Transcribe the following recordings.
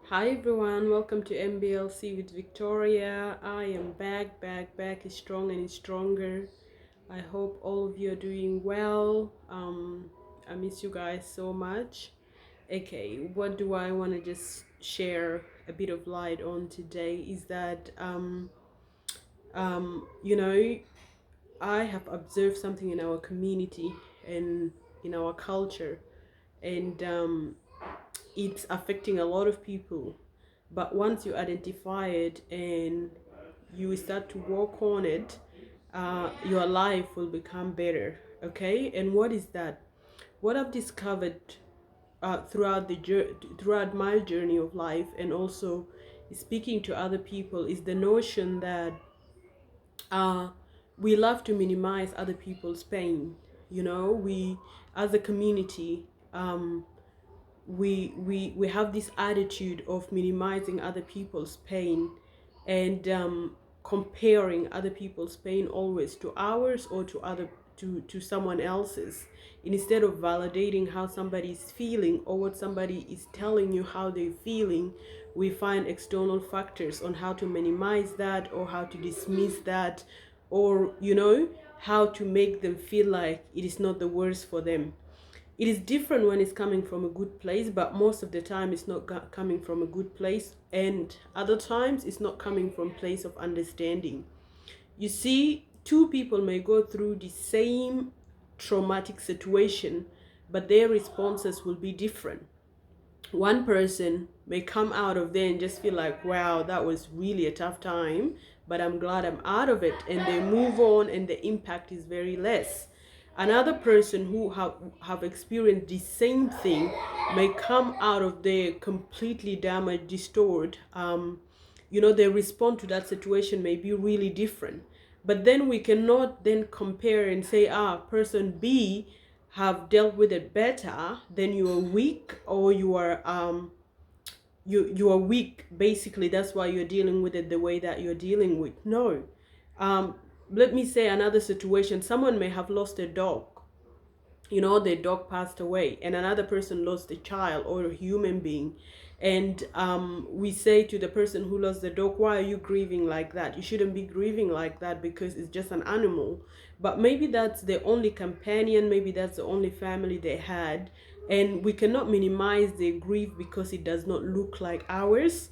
Hi everyone, welcome to MBLC with Victoria. I am back is strong and is stronger. I hope all of you are doing well. I miss you guys so much. Okay, what do I want to just share a bit of light on today is that you know, I have observed something in our community and in our culture, and it's affecting a lot of people. But once you identify it and you start to work on it, your life will become better. Okay, and what is that? What I've discovered throughout my journey of life, and also speaking to other people, is the notion that uh, we love to minimize other people's pain. We as a community, we have this attitude of minimizing other people's pain, and comparing other people's pain always to ours or to someone else's, instead of validating how somebody is feeling or what somebody is telling you how they're feeling. We find external factors on how to minimize that or how to dismiss that, or how to make them feel like it is not the worst for them. It is different when it's coming from a good place, but most of the time it's not coming from a good place, and other times it's not coming from a place of understanding. You see, two people may go through the same traumatic situation, but their responses will be different. One person may come out of there and just feel like, wow, that was really a tough time, but I'm glad I'm out of it, and they move on and the impact is very less. Another person who have experienced the same thing may come out of there completely damaged, distorted. Their response to that situation may be really different. But then we cannot then compare and say, person B have dealt with it better, then you are weak, or you are weak. Basically, that's why you're dealing with it the way that you're dealing with. No. um Let me say another situation. Someone may have lost a dog. Their dog passed away, and another person lost a child or a human being. And we say to the person who lost the dog, why are you grieving like that? You shouldn't be grieving like that, because it's just an animal. But maybe that's the only companion, maybe that's the only family they had, and we cannot minimize their grief because it does not look like ours.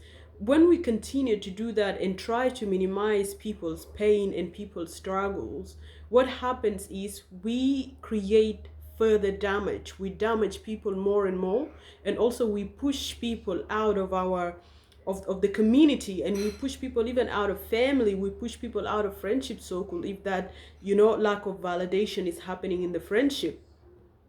When we continue to do that and try to minimize people's pain and people's struggles, what happens is we create further damage. We damage people more and more, and also we push people out of the community, and we push people even out of family. We push people out of friendship circle if that lack of validation is happening in the friendship.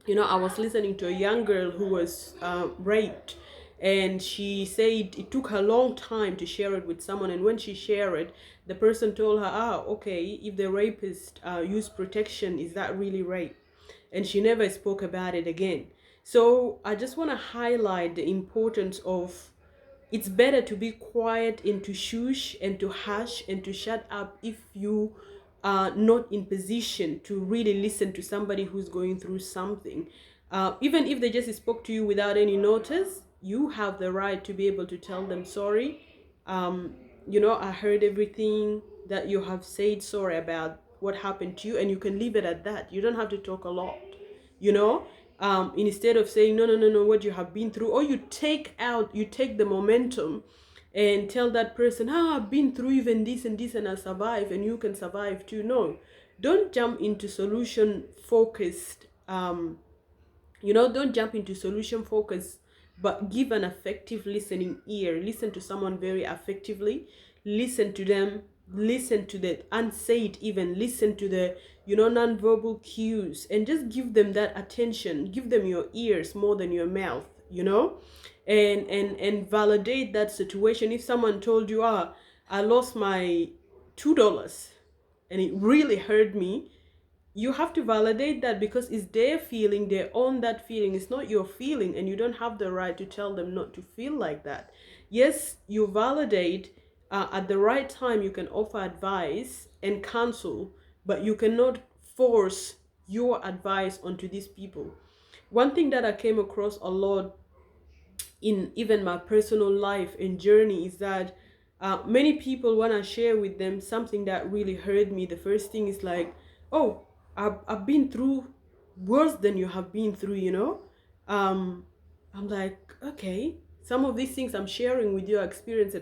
I was listening to a young girl who was raped, and she said it took her a long time to share it with someone. And when she shared it, the person told her, okay, if the rapist used protection, is that really rape? And she never spoke about it again. So I just want to highlight the importance of, it's better to be quiet and to shush and to hush and to shut up if you are not in position to really listen to somebody who's going through something. Even if they just spoke to you without any notice, you have the right to be able to tell them sorry. I heard everything that you have said. Sorry about what happened to you, and you can leave it at that. You don't have to talk a lot, you know instead of saying no, no, no, no, what you have been through, or you take the momentum and tell that person, I've been through even this and this and I survived, and you can survive too. No, don't jump into solution focused. Don't jump into solution focus, but give an effective listening ear. Listen to someone very effectively. Listen to them. Listen to the unsaid, even listen to the non-verbal cues, and just give them that attention. Give them your ears more than your mouth, and validate that situation. If someone told you, I lost my $2 and it really hurt me, you have to validate that, because it's their feeling. They own that feeling. It's not your feeling, and you don't have the right to tell them not to feel like that. Yes, you validate. At the right time you can offer advice and counsel, but you cannot force your advice onto these people. One thing that I came across a lot in even my personal life and journey is that many people want to share with them something that really hurt me. The first thing is like, oh, I've been through worse than you have been through, you know. um I'm like, okay, some of these things I'm sharing with you, I experienced it